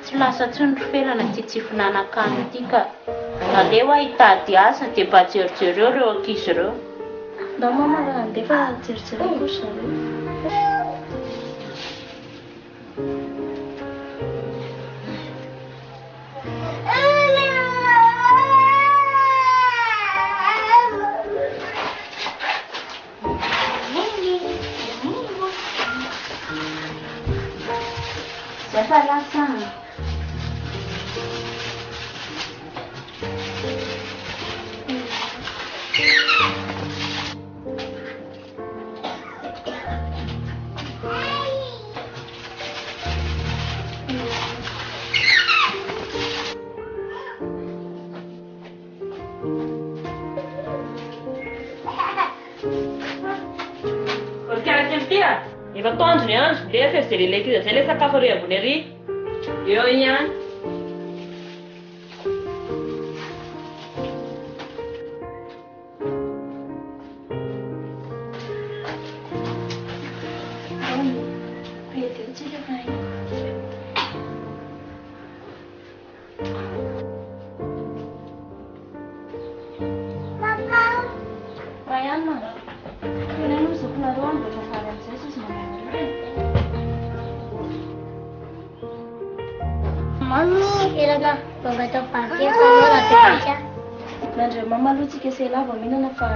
tsy lasa tsony rofelana ty tsy finanakany ity ka naleo aho hitady asa dia mba jerijereo reo ankizy ireo. Ndao mama raha andefa jerijereo kory zareo. Efa lasa efa toandro ny andro le fa izay leleka izy zay le sakafo ary ambony ary eo ihany. Nandre mama aloha tsika se lava mihinana fa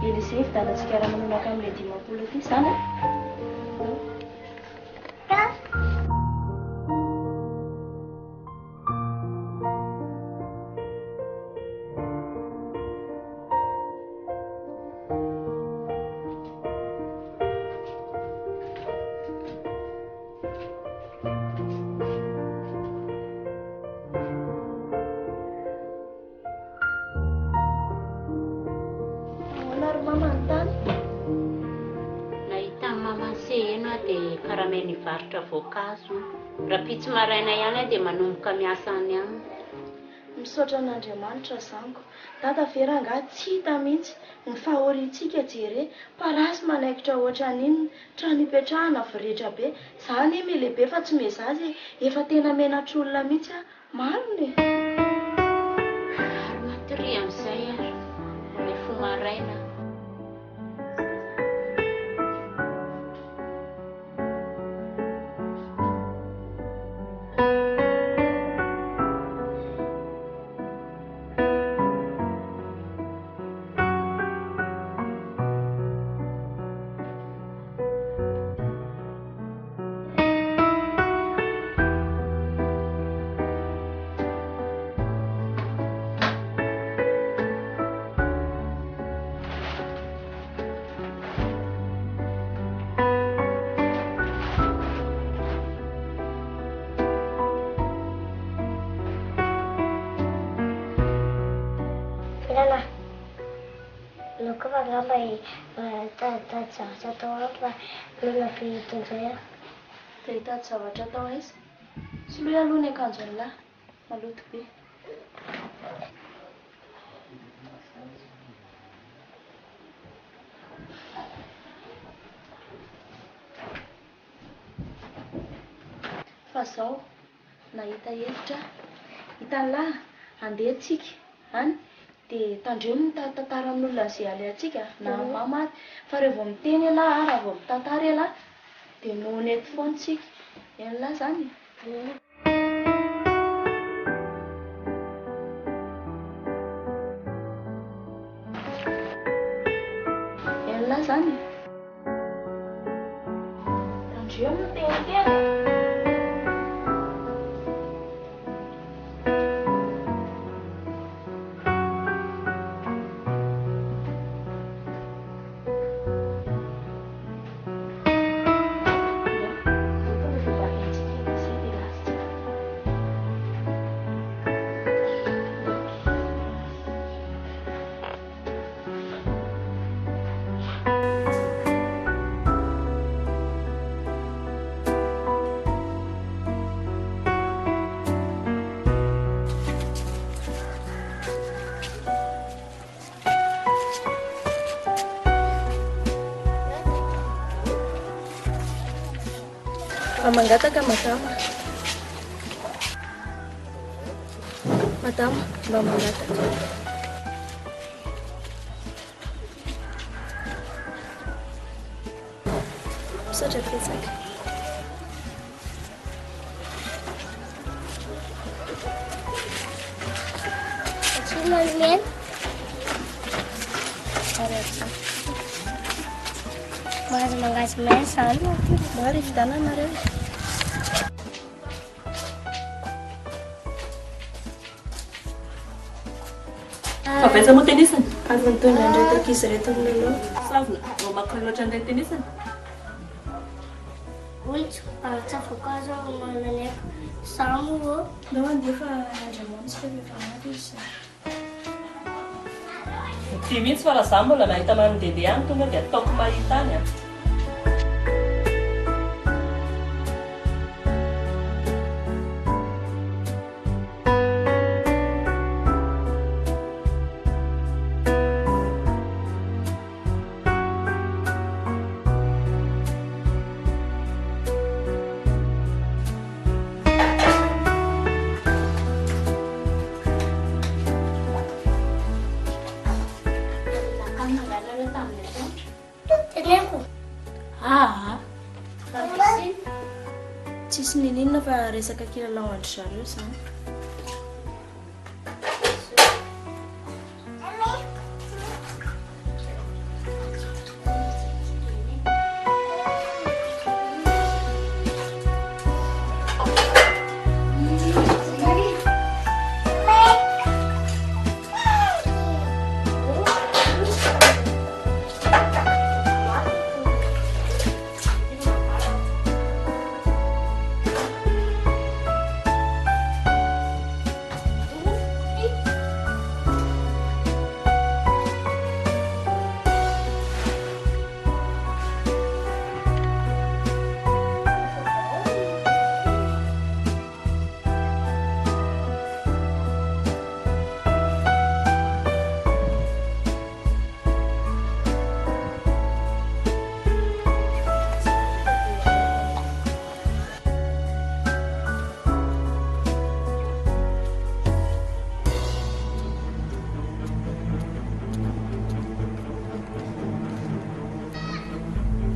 Elisée vidalantsika raha manonaka amin'ilay 10 ity zany. Nivarotra voankazo rapitsy maraina ihany dia manomboka miasa any aminy. Misaotra an'Andriamanitra zango. Dada vera nga tsy hita mihitsy ny fahorintsika jere parasy manaikitra ohatra n'inona trano ipetrahana viretra be zany melehibe fa tsy mezazy efa tena menatr'olona mihitsy mariny. Ary matory amin'izay ary ny fo maraina. Dia hitady zavatra atao aiza? Soloy aloha ny akanjo an'lahy, maloto be. Fa zao nahita hevitra hitan'lahy andeha tsika any dia tandremo mitantara amin'olona izay alehantsika na mama fa rehefa vao miteny alahy raha vao mitantara alahy dia nohony eto foana tsika en'lahy zany. En'lahy zany tandremo miteniteny. Mangataka madama. Madama, mba mangataka. Misaotra betsaka. Manomena. Mahazo mangasy maisa any. Maro fidananareo. Fa baiza moa tenisany? Avy nitondra an'ireto ankizy reto amin'anao. Savona, vao makany loatra an'ilay tenisany. Oitso, tsafako azo mananeko samo io. Ndao andefa andriamanitra fa efa avy izy. Tia mihitsy fa raha zaho mbola mahita manondehandeha any tonga dia ataoko mahita any a. Teneko. Tsisy ninina fa resaka kilalao andry zareo zany.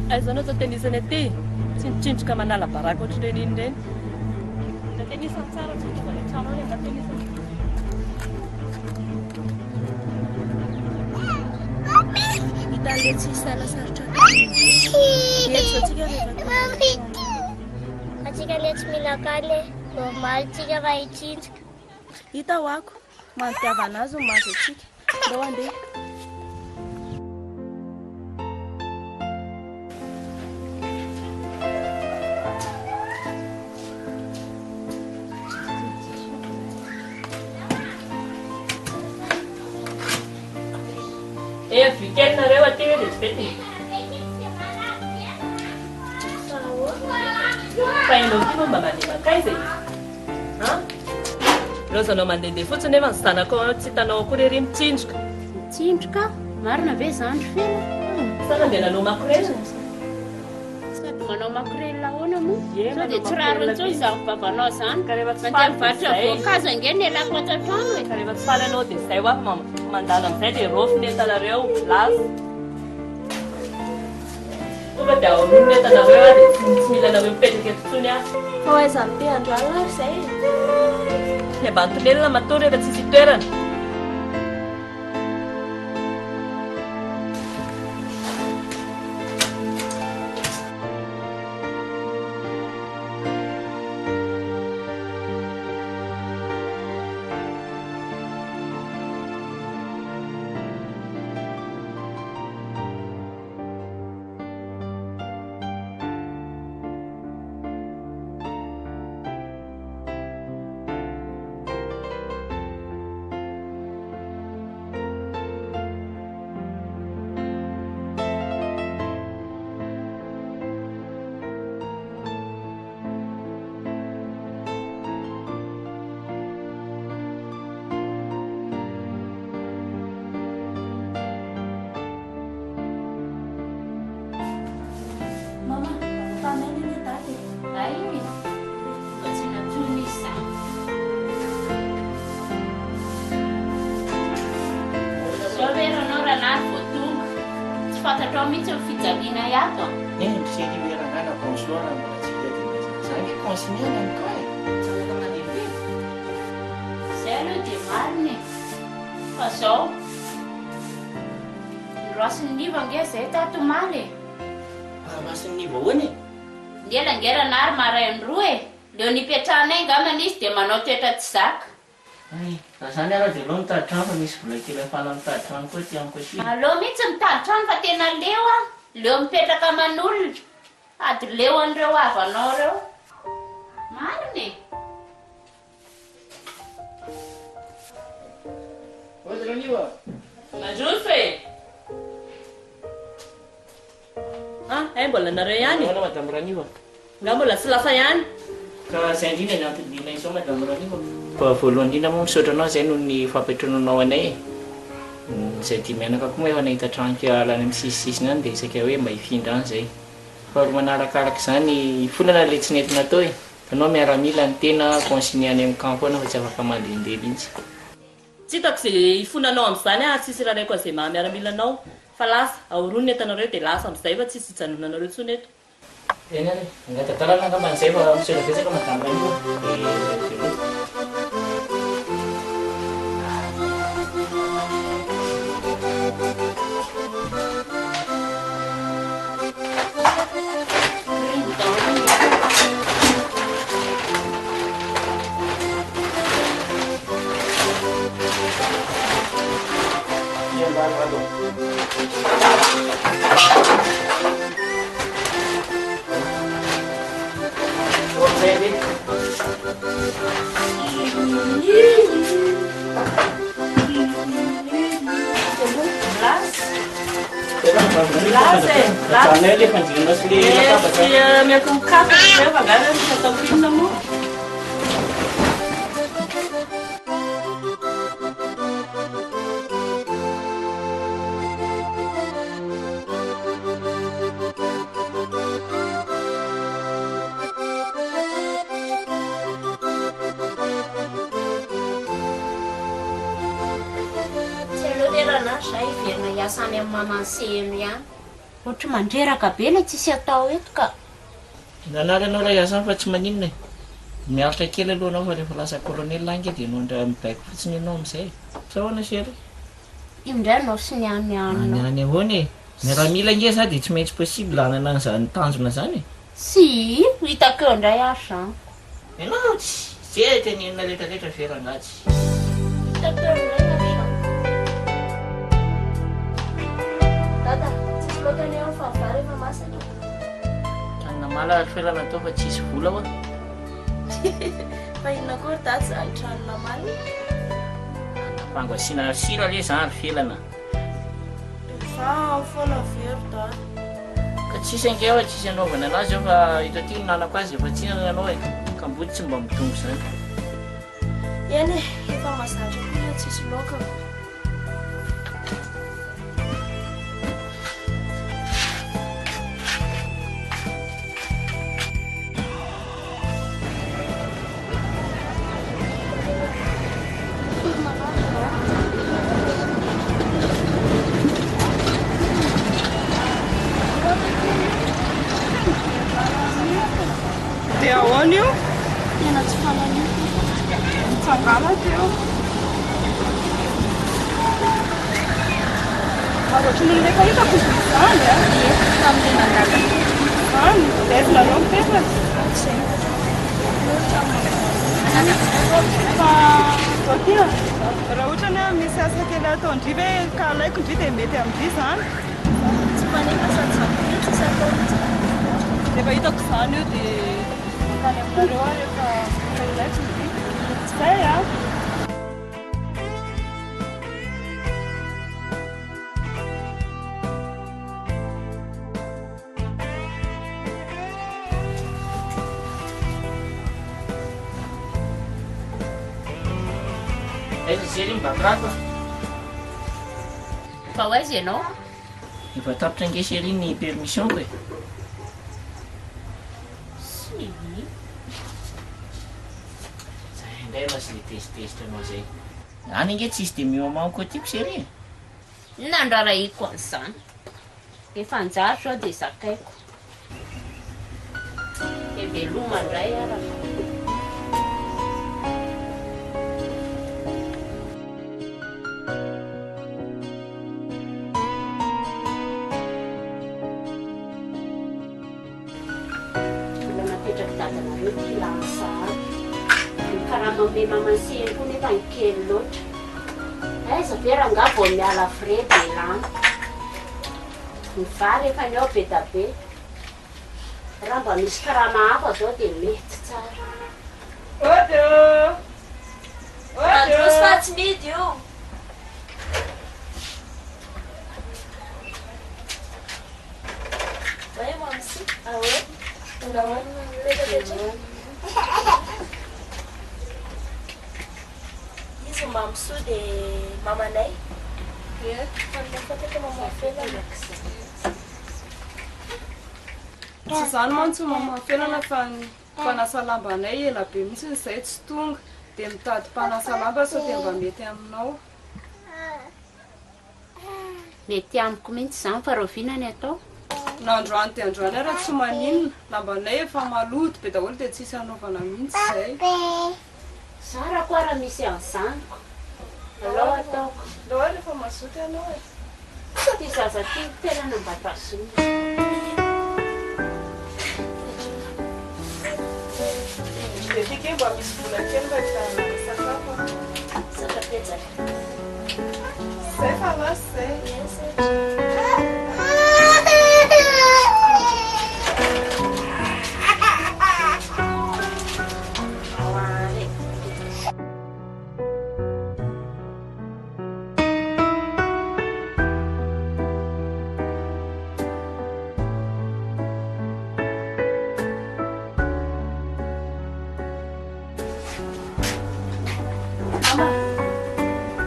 Aizanao zao tenisany aty, tsy mitsinjoka manala baraka ohatr'ireny iny ireny. Da tenisany tsara tsy fitaovana tsara hoe mba tenisany. Hitan'ilay tsy salasarotra eto zao tsika rehefa Atsika le tsy mila kaly normal tsika fa hitsinjoka. hita ho ako manontiavana azy no mahazo atsika. Ndao andeha. Weekend-nareo aty hoe dia tsy vety. Fa ianao ty moa mba mandeha makaiza e? Ireo zanao mandehandeha fotsiny nefa ny zanako tsy hitanao akory ery mitsinjoka. Mitsinjoka? Marina ve zandry fena? Sana andeha nanao makorena. Sady manao makrel ahoana moa? Ie, Sao dia manao tsy raro makrel intsony zaho babanao zany. Ka rehefa tsy Mandeha faly mivarotra dia voankazo ange ny elako ato an-trano e. Ka rehefa tsy faly anao dia izay ho avy mandalo amin'izay dia rofy nentanareo laza. Tonga dia ao amin'iny nentanareo a dia tsy mila nareo mipetraka eto intsony a. Fa hoaiza mite androany ary izay e. Dia mba antonelina matoa rehefa tsisy toerana. fantatra ao mihitsy ny fijaliana iato Sery verangana bonsoir mbola tsy hita dia mezana zany hoe consignana ny ka tsaraka mandehandeha zay aloha dia mariny fa zao roasiny niva nge zay tato maly masiny ny vahoany ngelangerana ary marainy roa leo nipetrahana angambana izy dia manao toetra tsy zaka zany ara dia aloha mitady trano fa misy vola kely afana mitady trano koa ty amiko sy aleo mihitsy mitady trano fa tena leo leo mipetraka aman'olona ady leo an'ireo avanao reo mariny Raniva Mandroso mbola nareo ihany madame Raniva nga mbola tsy lasa ihany ka zay indrindra ny antodina izao madame Raniva fa voalohany indrindra moa misaotra anao zay noho ny fampetronanao anay zay dia mianaka koa moa efa nahita tranoko alany amin'ny sisisisiny any dia isaka hoe mba hifindra any zay fa ro manarakaraka zany folana le tsy nentina atao anao miaramila ny tena consigné any amin'ny campo anao fa tsy afaka mandehandeha mihitsy tsy hitako zay ifonanao amin'izany tsisy raha raiko zay mahamiaramilanao fa lasa aoroniny entanareo dia lasa amin'izay fa tsisy hijanonanareo tsony eto eny ary angatadalana angamban'izay fa misaotra betsaka madame Raniva miako mikaka fa ngana atao pizza moa Sany amin'ny mamanseno ihany ohatra mandreraka be ilay tsisy atao eto ka nanaranao raha iasany fa tsy maninona miaritra kely alohanao fa rehefa lasa colonel ange dia nondra mibaiko fotsiny ianao amin'izay sahoana sery io indray anao sy nianianina any ahoana miaramila nge za dia tsy maintsy possible anana an'izany tanjona zany sy hitako eo indray ary zany ianao tsy zay tenenina rehetrarehetra verangatsy hitako eo indray ary zany dada tsisy loatany eo fa vary efa masaka anamala felana atao fa tsisy vola hoa fa inona koa ry dady za hitranona maly pango asiana sira le zany felana fa foana very dady ka tsisy ange ao tsisy anaovana anazy ao fa ito ty nanako azy efa tsy nanao ka mbody tsy mba mitombo zany eny efa mazatra koa tsisy loka dia ahoana io tena tsy fananio mitsangana teo aroatry ny rehefa hitako izany tamin'le nangala any desinareo mipetaka fa otia raha ohatra ny misy asa kely atao ndry ve ka alaiko ndry dia mety amindry zany tsy manefa sady sabotsy sy atao rehefa hitako izany io dia tany aminareo a rehefa ilaiko ndry zay a aiza zery mibakirako fa hoaizy ianao efa tapitra ange sery ny permission ko sy zay indray masy le tezitezitra anao zay any ange tsisy dia miomamanko koa tiako sery nandraraiko an'izany efa njaro zao dia zakaiko dia veloma indray araka mbola napetraka dadanareo kilany sahary ny karamambe mamaseny koa nefa ny kely loatra aiza ve raha nga vao miala fre dia lany ny vary efa ny ao be da be raha mba misy karama hafa zao dia mety tsara Andros fa tsy midy io. Ouais, moi aussi. Ah ouais? Non, izy mampisoa dia mamanay. Fanafotaka mamafelana. Tsy izany mantsy mamafelana fa ny mpanasa lambanay ela be mihitsy izay tsy tonga dia mitady mpanasa lamba sao dia mba mety aminao. mety amiko mihitsy izany fa rovinany atao Nandroany dia androany ara tsy maninona lambanay efa maloto be daholo dia tsisy hanaovana mihitsy izay. Sara koa raha misy an'izanyko alao ataoko Lao rehefa mazoto ianao e. ty zaza ty tena nambatazona Dia tika mba misy vola kely mba hitanana sakafo. sakapetsaka Izay fa lasa izay.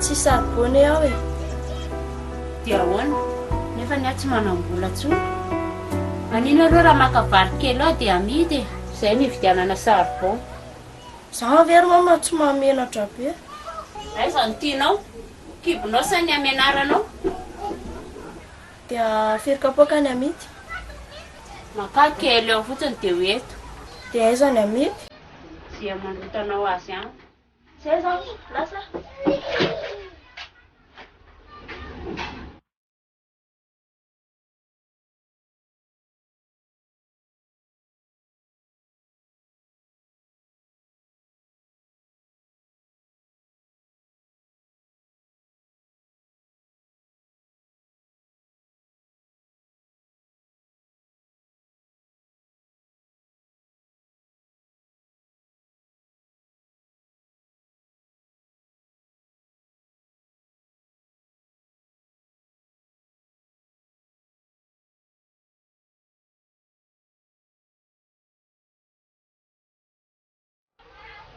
Tsy saribony aho e. dia ahoana nefa ny aho tsy manam-bola tsony manino areo raha maka vary kely ao dia amidy e izay nividianana saribon Zaho very mama tsy mahamenatra be. aiza ny tianao kibonao sa ny amenaranao Dia firy kapoaka ny amidy. maka kely eo fotsiny dia hoeto Dia aiza ny amidy. zay mandrotanao azy any Zay zao lasa.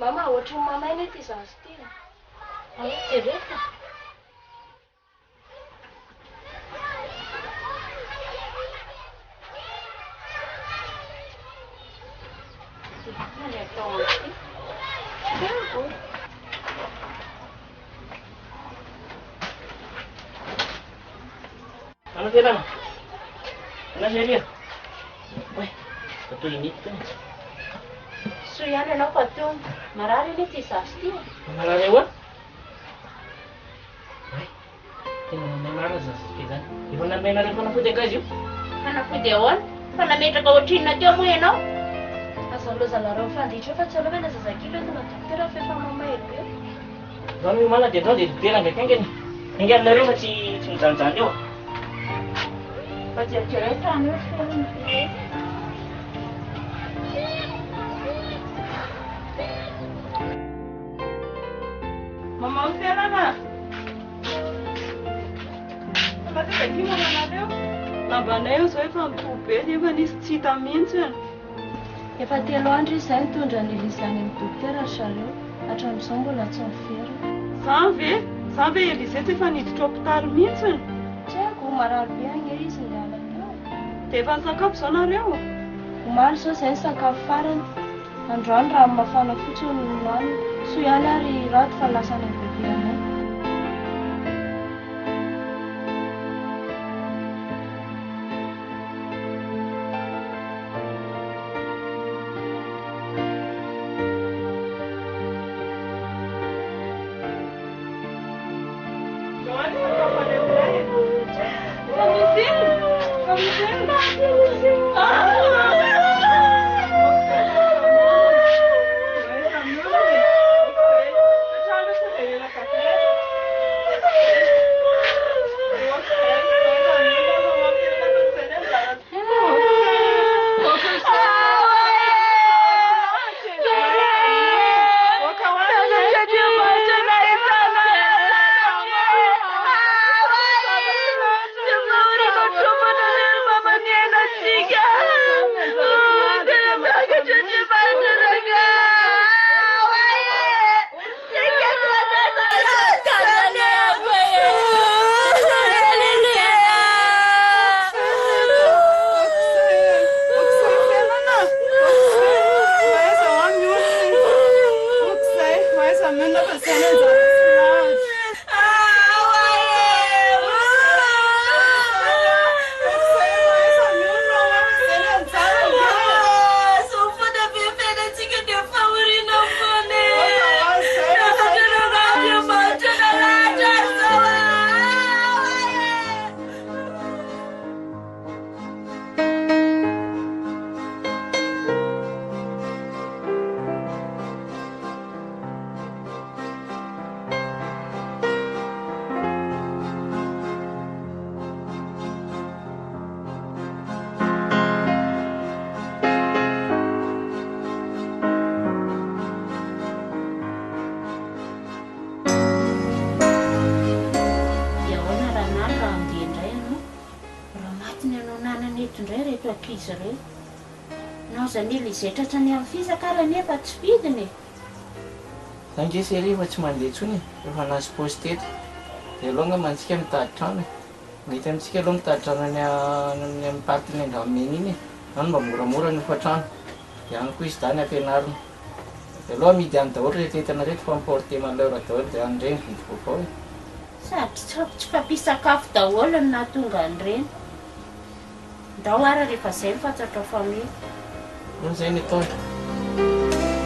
Mama, ohatry ny mamay ny ty zazy ty. jereta ny atao amty Ano Fiorana? Ano Seria? Ué, tô inito. so ihany ianao fa to marary ane ty zazy ty Marare ahoana? Ué, tena manara zaza zany. Efa namenareo fanafody Gasy io? fanafody ahoana fa nametraka ohatrinona teo moa ianao Azalozanareo mifanditra fa tsy alovana zazakely tena dokotera fa efa mamay be. Zany io mana dia zao dia dera ndraiky angeny. Inganareo fa tsy mijanojany eo. fa jerjereta any Mama Fiorana. Matetiky mamanareo. Lambanay io zao efa mitohy be nefa nisy tsy hita mihitsy. Efa 3 andro izay nitondra ny Elizany amin'ny dokotera zareo. Hatramin'izao mbola tsy miferina. Zany ve Elize tsy efa niditra hôpitaly mihitsy. Tsy haiko marary be anga izy ny ala tao. Dia efa nisakafo zao nareo. Omaly zao izay ny sakafo farany. Androany raha mafana fotsiny ny laniny. So ihany ary rato fa lasa ny bebe anay. samena fa izany anjara sy lahatra. Indray reto ankizy ireo nao zany ilay zetratra ny amin'ny fisakala nefa tsy vidiny. Angesy ery fa tsy mandeha intsony rehefa nazy paosy teto dia aloha mantsika mitady trano mety amintsika aloha mitady trano any amin'ny party ny angameny iny any mba moramora ny fa trano dia any koa izy zany ampianarina dia aloha midy any daholo rehetra entana rehetra fa miporte malheur daholo dia an'ireny vidy vaovao e. Sady tsy fampisakafo daholo ny nahatonga an'ireny. Ndao ara rehefa izay mifatsatra famille. Noho izay ny atao.